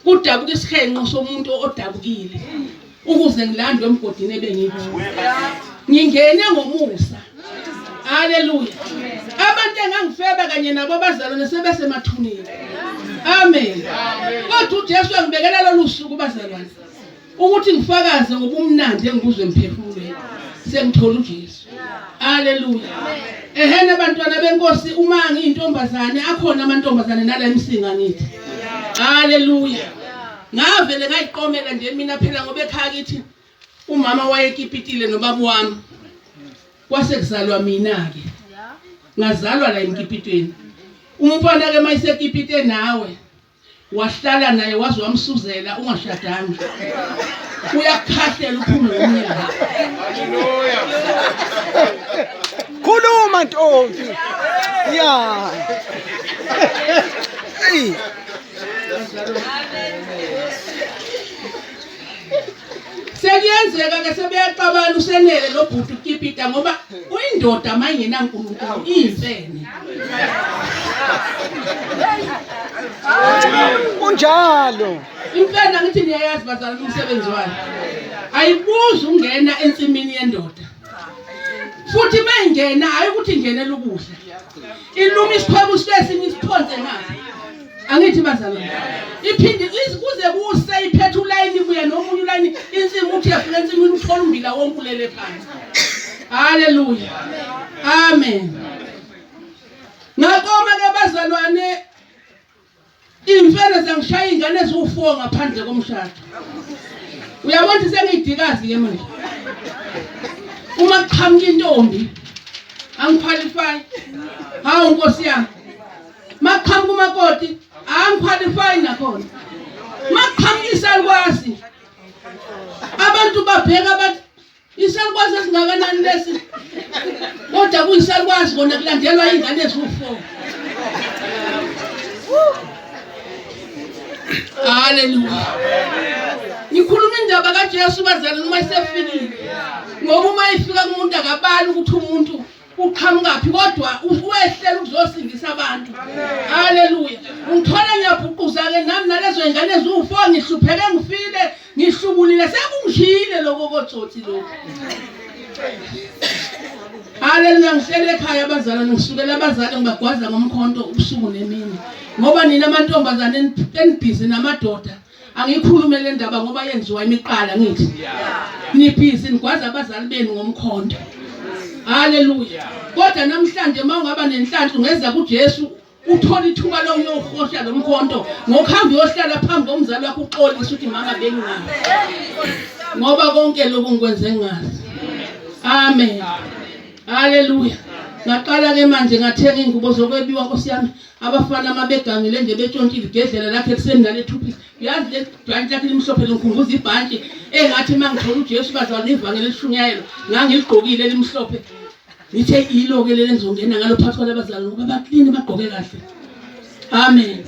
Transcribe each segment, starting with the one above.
kudabuka isihenqo somuntu odabukile ukuze ngilandwe emgodini ebengiphi ngingene ngomusa. Haleluya. Abantu engangifeba kanye nabo abazalwane sebesemathuneni. Amen. Kodwa uJesu angibekela lolu suku bazalwane ukuthi ngifakaze ngobumnandi engibuzwe emphefumulweni. Sengithola uJesu. Haleluya. Ehena abantwana benkosi uma ngiyintombazane akhona amantombazane nala emsinga ngithi. Haleluya. Ngavele ngayiqomela nje mina phela ngoba ekhaya kithi umama wayekipitile nobaba wami. Kwase kuzalwa mina ke. Ngazalwa la enkipitweni. Umfana ke mayisekipite nawe wahlala naye wazi wamsuzela ungashadanga. Uyakhahlela uphume ngomnyaka. Haleluya. Khuluma Ntombi. Ya. Hey. Sekuyenzeka ke sebeyaqabana usenele lo bhuti ukipita ngoba uyindoda mayingena uNkulunkulu iyimfene. Unjalo. Imfene ngithi niyayazi bazalwane umsebenzi wayo. Ayibuzi ungena ensimini yendoda. Futhi mayingena hayi ukuthi ingenele ukudla. Iluma isikhwebu sesini isiphonze ngathi. Angithi bazalwane. Iphindi kuze kuse iphethe ulayini buya nomunye ulayini insimi uthi yafika ensimini uthola umbila wonkulele phansi. Haleluya. Amen. Ngakoma ke bazalwane imfene zangishaya ingane eziwu4 ngaphandle komshado. Uyabona sengidikazi ke manje. Uma qhamuka intombi angiqualify. Hawu Nkosi yami. Maqhamuka umakoti angiqualify nakhona. Maqhamuka isalukwazi. Abantu babheka bathi isalukwazi esingakanani lesi. Kodwa kuyisalukwazi kona kulandelwa ingane eziwu4. Haleluya. Ngikhuluma indaba kaJesu bazalwane uma isefikile. Ngoba uma ifika kumuntu akabali ukuthi umuntu uqhamukaphi kodwa uwehlela ukuzosindisa abantu. Haleluya. Ngithola ngiyabhuquza ke nami nalezo ingane eziwu4 ngihlupheke ngifile ngihlubulile sekungishile lokho kotsotsi lokho. Haleluya. Ngihlele ekhaya abazalwane ngisukela abazali ngibagwaza ngomkhonto ubusuku nemini. Ngoba nina amantombazane enibhizi namadoda angikhulume le ndaba ngoba yenziwa imiqala ngithi. Nibhizi nigwaza abazali benu ngomkhonto. Haleluya. Kodwa namhlanje mawungaba nenhlanhla ungeza kuJesu uthola ithuba lokuyohosha lomkhonto ngokuhamba uyohlala phambi komzali wakho uxolisa ukuthi mama bengingani. Ngoba konke lokhu ngikwenze ngazi. Amen. Haleluya. Ngaqala ke manje ngathenga ingubo zokwebiwa Nkosi yami abafana mabegangile nje betshontshile igedlela lakhe kuseni ngale thupi. Yazi le bhanti lakhe limhlophe lonkhumbuza ibhanti engathi mangithola uJesu bazalwane ivangeli elishunyayelo ngangiligqokile elimhlophe. Ngithe ilo ke leli ngizongena ngalo phakathi kwabazalwane ngoba baklini bagqoke kahle. Amen.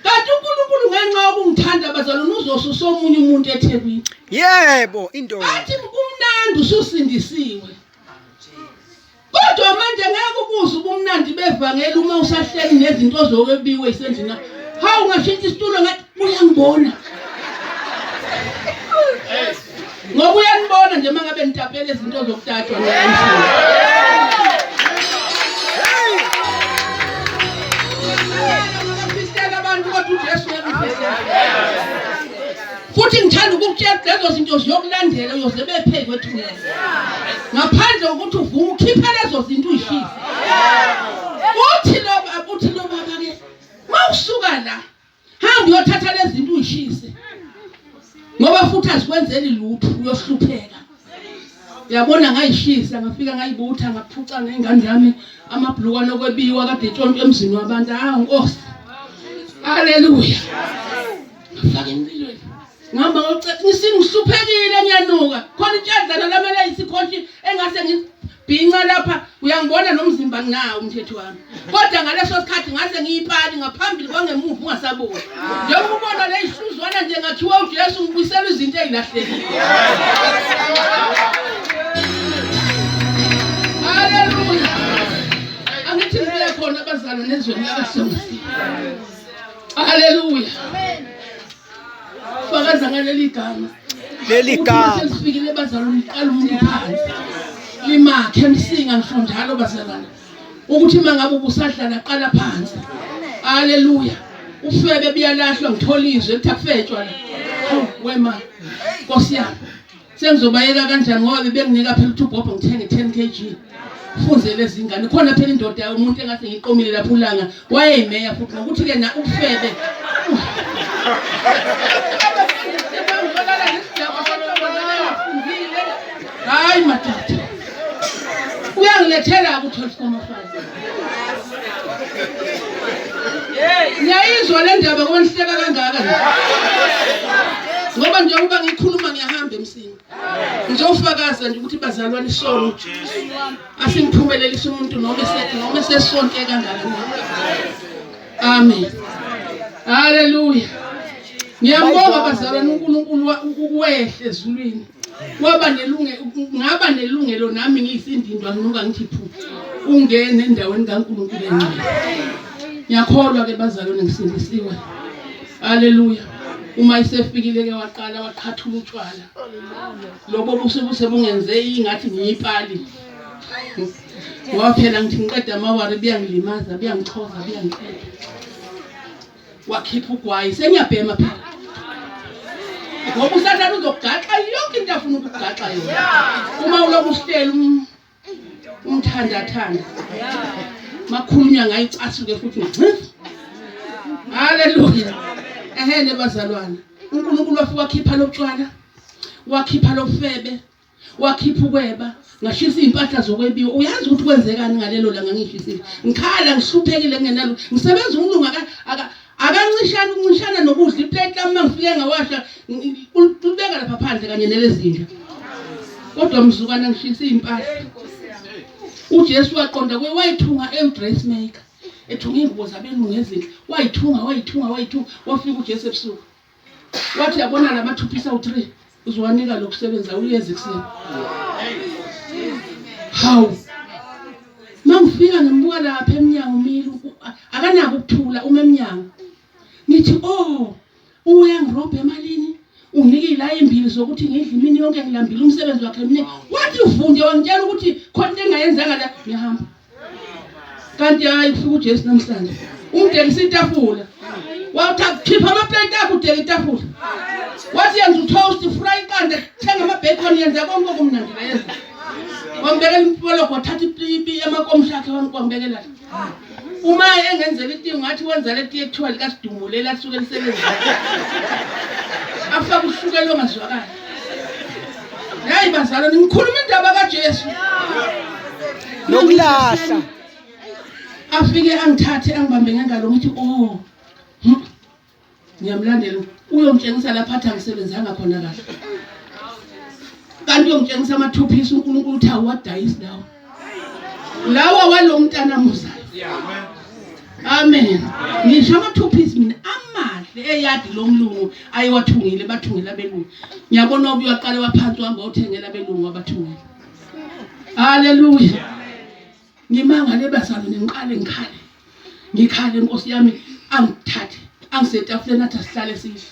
Kanti uNkulunkulu ngenxa yokungithanda bazalwane uzosusa omunye umuntu eThekwini. Yebo indoda. Athi kumnandi ususindisiwe. Kodwa manje ngeke ukuze ubumnandi bevangeli uma usahleli nezinto zokwebiwe isendlini. Hawu ungashintsha isitulo ngathi uyangibona. Ngoba uyanibona nje mangabe nitapele izinto zokutatshwa ngezinto. Ngifisela abantu kodwa uJesu uyakufisela. Futhi ngithanda ukukutshela lezo zinto ziyokulandela uyoze bepheke wethunela. Ngaphandle kokuthi uvume ukhipha lezo zinto uyishise. Uthi lo baba ke mawusuka la hamba uyothatha lezi zinto uyishise. Ngoba futhi asikwenzeli lutho uyohlupheka. Uyabona ngayishisa ngafika ngayibutha ngaphuca nengane yami amabhluka nokwebiwa kade etshonto emzini wabantu. Hawu Nkosi. Haleluya. Ngafaka empilweni. Ngihamba ngihluphekile ngiyanuka. Khona intshadlana lamela isikhonshi engase ngibhinqa lapha uyangibona nomzimba nginawo umthetho wami. Kodwa ngaleso sikhathi ngase ngiyipali ngaphambili kwangemuva ungasaboni. Njengoba ubona le ihluzwana nje ngathiwa uJesu ngibuyisela izinto ezilahlekile. Haleluya. Angithi ngiya khona abazalwane nezweni lakaSomsi. Haleluya. Amen. ngicabanga ngaleli gama Leli ukuthi gama. sesifikile bazalwane liqala umuntu phansi limakhe emsinga ngisho njalo bazalwane ukuthi mangabe ubusadlala qala phansi haleluya ufebe biyalahlwa ngitholizwe ethi akufetshwa la wema Nkosi yami sengizobayeka kanjani ngoba bebenginika phela uThubhobho ngithenge 10 kg ufunze lezi ngane khona phela indoda umuntu engathi ngiqomile lapho ulanga wayeyimeya futhi ngokuthi ke na ufebe hayi matata uyangilethela ku-12.5 ngiyayizwa le ndaba ngoba nihleka kangaka ngoba njengoba ngikhuluma ngiyahamba emsini ngizofakaza nje ukuthi bazalwane isono asingiphumelelisa umuntu noma sesonke kangaka amen haleluya ngiyambonga bazalwane uNkulunkulu ukuwehle ezulwini ngaba nelungelo nami ngiyisindindwa nginuka ngithi phu ungene endaweni kaNkulunkulu engcwele ngiyakholwa ke bazalwane ngisindisiwe haleluya uma isefikile ke waqala waqhathula utshwala lobo buse bungenze ingathi ngiyipali waphela ngithi ngiqeda amawari biyangilimaza biyangixhoza biyangiqeda wakhipha ugwayi senyabhema phela ngoba usadlala uzogaxa yonke into afuna ukugaxa yona uma uloku usitela umthandathanda makhulunywa ngayicasuke futhi haleluya ehele bazalwane uNkulunkulu wafika wakhipha lotshwala wakhipha lofebe wakhipha ukweba ngashisa impahla zokwebiwa uyazi ukuthi kwenzekani ngalelo langa ngishisile ngikhala ngihluphekile ngenalo ngisebenza umlungu akancishana ukuncishana nokudla iplate lami mangifike ngawasha ubeka lapha phandle kanye nelezinja kodwa mzukwana ngishisa impahla uJesu waqonda wayithunga dressmaker ethunga ingubo zabelungu ezinhle wayithunga wafika uJesu ebusuku wathi yabona lama 2 pieces awu3 uzowanika lokusebenza uyeze kuseni hawu mangifika ngimbuka lapha eminyango umilu akanako ukuthula uma eminyango ngithi uyangirobha emalini unginike la imbili zokuthi ngidle imini yonke ngilambile umsebenzi wakhe emini wathi uvunde wangitshela ukuthi khona into engayenzanga la ngiyahamba kanti hayi ufika uJesu namhlanje umdelisa itafula wathi khipha amaplate akho udela itafula wathi yenza utoast fry iqanda thenga amabacon yenza konke okumnandi la yenza wambekela impolo wathatha ipipi amakomsha akhe wangibekela uma engenzela itingo ngathi wenza leti yethiwa likasidumulela asuke lisebenza afaka ushukela ongazwakala hayi bazalwane ngikhuluma indaba kaJesu Nokulahla. Afike angithathe angibambe ngengalo ngithi ngiyamlandela uyongitshengisa lapha athi angisebenzanga khona kahle kanti uyongitshengisa ama 2 pieces uNkulunkulu uthi awadayisi lawa walomntana muzayo amen ngisho ama 2 pieces mina amahle eyadi lomlungu ayiwathungile bathungela belungu ngiyabona ubuyaqala waphansi wahamba uthengela belungu abathungela haleluya ngimangale bazalwane ngikhale Nkosi yami angithathe angisetafuleni athi asihlale sidle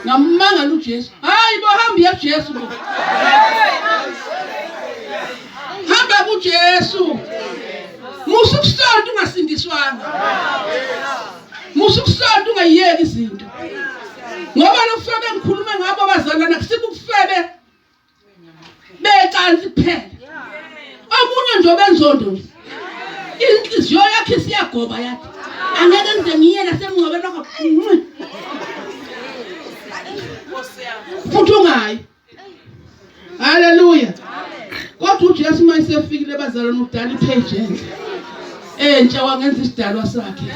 ngamangala uJesu hayi bohamba yeJesu hamba kuJesu musukusonto ungasindiswanga musukusonto ungayiyeki izinto ngoba lokufebe ngikhuluma ngabo bazalwana kusikufebe becansi kuphela omunye nje obenzondo inhliziyo yakhe siyagoba yathi angeke ngize ngiye nasemngcwabeni wakho futhi ungayi haleluya kodwa uJesu mayisefikile bazalwane udala ipage entsha wangenza isidalwa sakhe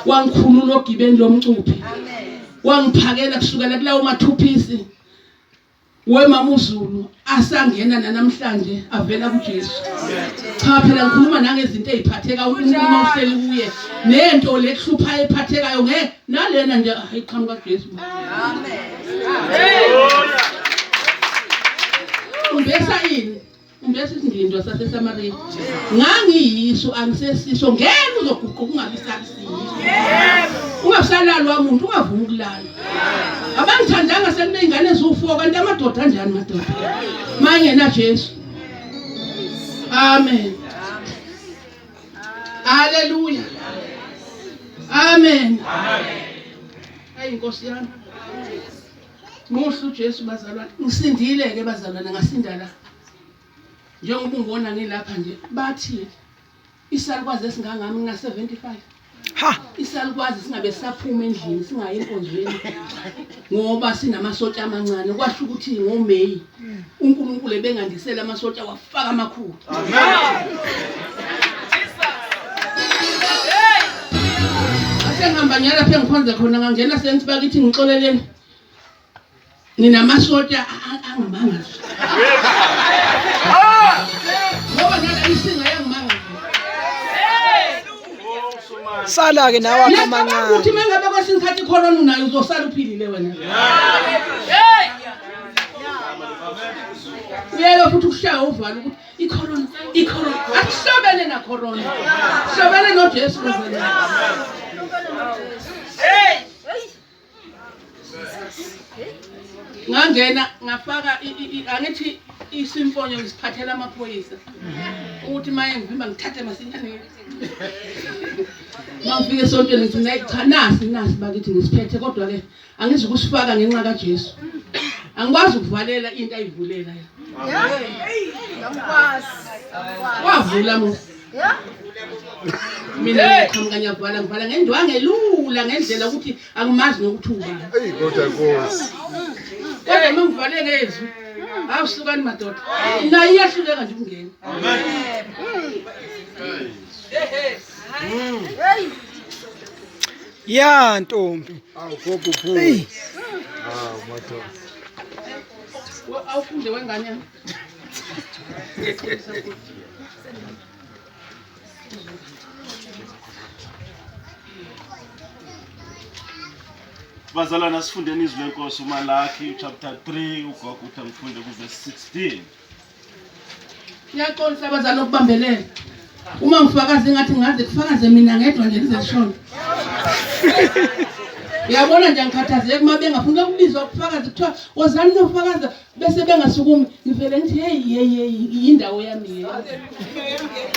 wangikhulula ogibeni lomcuphi wangiphakela kusukela kulawo ma 2 pieces wemama uZulu asangena namhlanje avela kuJesu cha phela ngikhuluma nangezinto eziphatheka uNkulunkulu uhleli kuye nento lekuhlupha ephathekayo nalena nje ayiqhamuka kuJesu amen umbesa ini umbese isindindwa saseSamaria ngangiyiso angisesiso ngeke uzoguquka ungabisabisiyo ungasalala umuntu ungavuma ukulala abangithandanga sekuneyingane eziwu4 kanti amadoda kanjani madoda manje na Jesu amen haleluya amen ayi Nkosi yami muhle uJesu bazalwane ngisindile ke bazalwane ngasinda la njengoba ungibona ngilapha nje bathi isalukwazi esingangami nga 75 Ha, isalukwazi singabe saphuma endlini singayi enkonzweni ngoba sinamasotsha amancane kwasho ukuthi ngoMay uNkulunkulu ebengandisela amasotsha wafaka amakhulu ngihamba nyala lapha engikhonza khona ngangena senthi bakithi ngixoleleni ninamasotsha angamanga ngoba nala isinga yangimanga sala ke nawe akamancane. ukuthi mengabe kwesinkathi corona unayo uzosala uphilile wena uyeke futhi ukushaya uvalo ukuthi icorona akuhlobene na corona hlobene noJesu ngangena ngafaka angithi isimfonyo ngisiphathela amaphoyisa ukuthi maye ngivimba ngithathe masinyane mangifike esontweni ngithi nayi cha nasi bakithi ngisiphethe kodwa ke angizi ukusifaka ngenxa kaJesu angikwazi ukuvalela into ayivulela wavula mina ngiqhamuka ngiyavala ngendwa ngelula ngendlela ukuthi angimazi nokuthi ubani kodwa Nkosi kodwa mangivaleke ezwi awusukani madoda naye iyahluleka nje ukungena Ya ntombi. awuphuphu madoda awufunde wengane yami Bazalwana sifundeni izwi lenkosi uMalaki chapter 3 ugogo uthi ngifunde ku verse 16. Ngiyaxolisa abazali ukubambelela. Uma ngifakaze ngathi ngaze kufakaze mina ngedwa nje ngizeshona. Uyabona nje ngikhathazeke uma bengafuna ukubizwa ukufakaza kuthiwa wozani nofakaza bese bengasukumi ngivele ngithi hey yindawo yami le.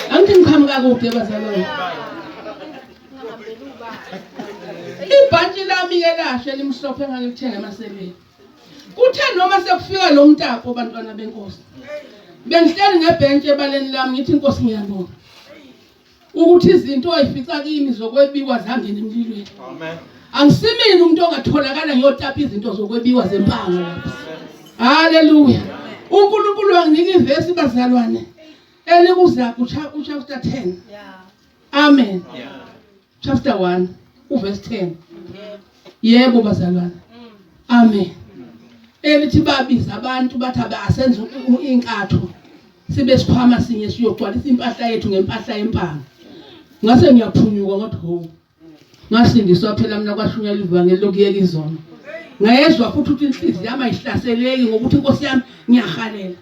Angithi ngiqhamuka kude bazalwane. Ibhantshi lami ke lahle limhlophe ngalithenga emaseleni. Kuthe noma sekufika lo mtapo bantwana benkosi. Bengihleli ngebhentshi ebaleni lami ngithi inkosi ngiyabonga. Ukuthi izinto ayifica kimi zokwebiwa zangena emlilweni. Amen. Angisimini umuntu ongatholakala ngiyotapa izinto zokwebiwa zempanga lapha. Haleluya. uNkulunkulu wanginika ivesi bazalwane elikuza chapter 10. Amen. Chapter 1 uverse 10. Yebo bazalwane. Amen. Elithi babiza abantu bathi abasenze inkatho sibe sikhwama sinye siyogcwalisa impahla yethu ngempahla yempanga. Ngase ngiyaphunyuka ngothi ngasindiswa phela mina kwashunywa ivangeli lokuyeka izono. Ngayezwa futhi ukuthi inhliziyo yami ayihlaseleki ngokuthi inkosi yami ngiyahalela.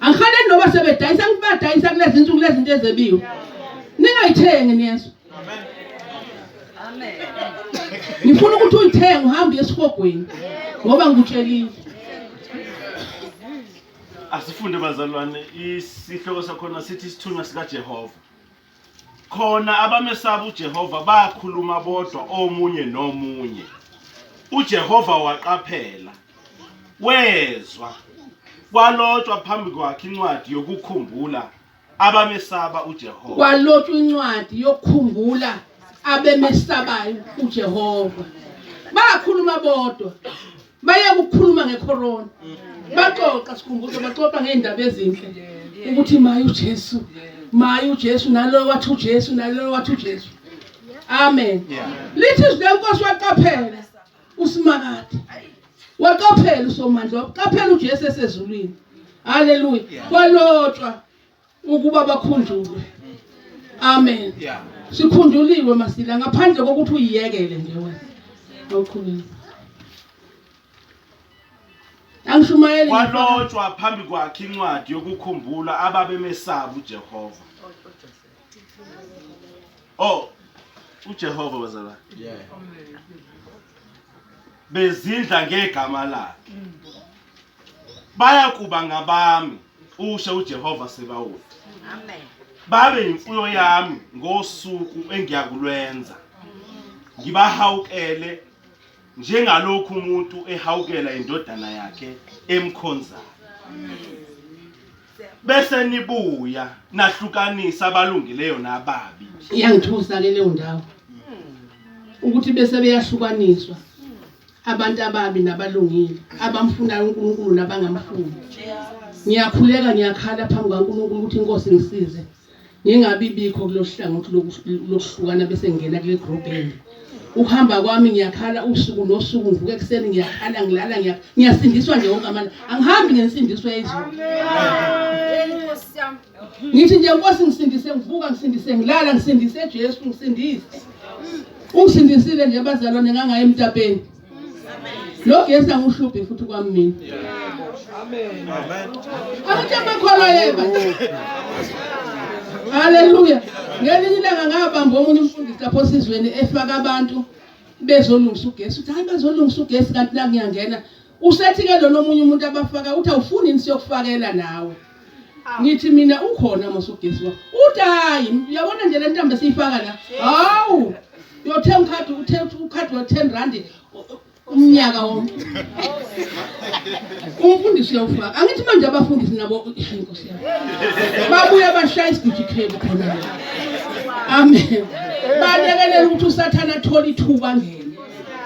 Angihaleli noba sebedayisa ngibadayisa kulezi insuku lezi zinto ezebiwe. Ningayithengi niyezwa. Amen. Ngifuna ukuthi uyithenge uhambe esihogweni ngoba ngikutshelile. Asifunde bazalwane isihloko sakhona sithi isithunywa sika Jehova. Khona abamesaba uJehova bakhuluma bodwa omunye nomunye. uJehova waqaphela. Wezwa. Kwalotshwa phambi kwakhe incwadi yokukhumbula abamesaba uJehova. Kwalotshwa incwadi yokukhumbula abemesabayo uJehova. Bakhuluma bodwa. Baye ukukhuluma ngecorona. Baxoxa sikhumbuzo baxoxa ngeindaba ezinhle. Ukuthi maye uJesu nalo wathi uJesu nalo wathi uJesu. Amen. Lithi izwi lenkosi waqaphela uSimakade. Waqaphela uSomandla, waqaphela uJesu esezulwini. Haleluya. Kwalotshwa ukuba bakhunjulwe. Amen. Sikhunduliwe masila ngaphandle kokuthi uyiyekele nje wena. Awukhulile. Angishumayele kwalotshwa phambi kwakhe incwadi yokukhumbula ababemesaba uJehova. Oh, uJehova bazalwane. Bezindla ngegama lakhe. Baya kuba ngabami usho uJehova Sebawothi. Amen. Babe imfuyo yami ngosuku engiyakulwenza. Ngibahawukele njengalokhu umuntu ehawukela indodana yakhe emkhonzayo. Bese nibuya nahlukanisa abalungileyo nababi. Iyangithusa ke leyo ndawo. Ukuthi bese beyahlukaniswa. Abantu ababi nabalungile, abamfunayo uNkulunkulu nabangamfuni. Ngiyakhuleka ngiyakhala phambi kwaNkulunkulu ukuthi inkosi ngisize. Ngingabi bikho kulohlangothi lokuhlukana bese ngena kule group enye. Ukuhamba kwami ngiyakhala usuku nosuku ngivuka ekseni ngiyakhala ngilala ngiyasindiswa nje wonke amandla. Angihambi ngesindiswa yezulu. Ngithi nje inkosi ngisindise ngivuka ngisindise ngilala ngisindise Jesu ngisindise. Ungisindisile nje bazalwane ngangaye emtapeni. Lo gesi angihluphe futhi kwami mina. Amen. Amen. Amakholwa yeba. Hallelujah. Ngelinye ilanga ngabamba omunye umfundisi lapho sizweni efaka abantu bezolungisa ugesi. Uthi hayi bezolungisa ugesi kanti la ngiyangena. Usethi ke lo nomunye umuntu abafaka uthi awufuni ini siyokufakela nawe. Ngithi mina ukhona mosugesi wakho. Uthi hayi uyabona nje le ntombi esiyifaka la. Hawu. Yothenga ukhadi wa 10 rand umnyaka wonke. Umfundisi uyawufaka. Angithi manje abafundisi nabo inkosi yami. Babuye bashaya isigijikhebu khona. Amen. Balekelela ukuthi uSathana athola ithuba ngene.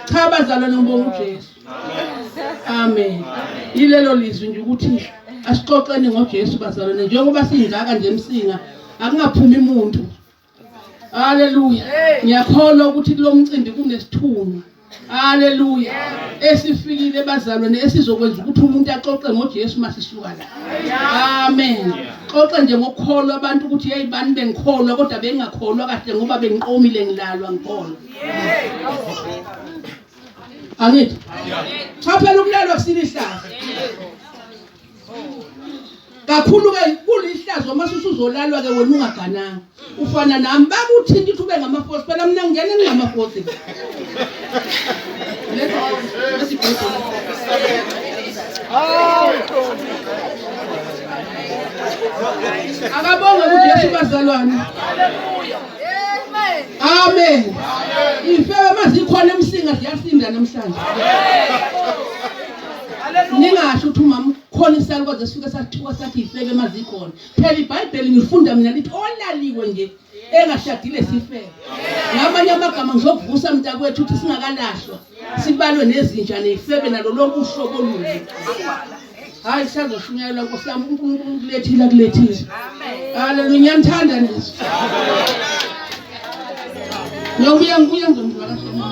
Cha bazalwane ngibonga uJesu. Amen. Yilelo lizwi nje ukuthi asixoxeni ngoJesu bazalwane njengoba singaka nje emsinga akungaphumi umuntu. Hallelujah. Ngiyakholwa ukuthi kulo mcimbi kunesithunywa. Hallelujah. Esifikile bazalwane esizokwenza ukuthi umuntu axoxe ngoJesu masisuka la. Amen. Xoxe nje ngokukholwa abantu ukuthi hey bani bengikholwa kodwa bengakholwa kahle ngoba bengiqomile ngilalwa ngikholwa. Angithi? Cha phela ukulalwa kusilihlaza. Kakhulu ke kulihlazo masusuzolalwa ke wena ungagananga. Ufana nami bakuthinta ukuthi ube ngamafosi phela mina ngene ngingamafosi. Akabonga uJesu bazalwane. Haleluya. Amen. Ifebe mazikhona emsinga ziyasinda namhlanje. Ningasho ukuthi umama khona isalo kodwa sifike sathiwa sathi ifebe mazikhona. Phela iBhayibheli ngifunda mina lithi olaliwe nje engashadile sifebe. Ngamanye amagama ngizokuvusa mntakwethu ukuthi singakalahlwa sibalwe nezinja nezifebe nalo lonke uhlobo olubi. Hayi sizoshunyelwa Nkosi yami uNkulunkulu kulethile kulethile. Amen. Haleluya ngiyamthanda nje. Ngibuya ngizomvakashela.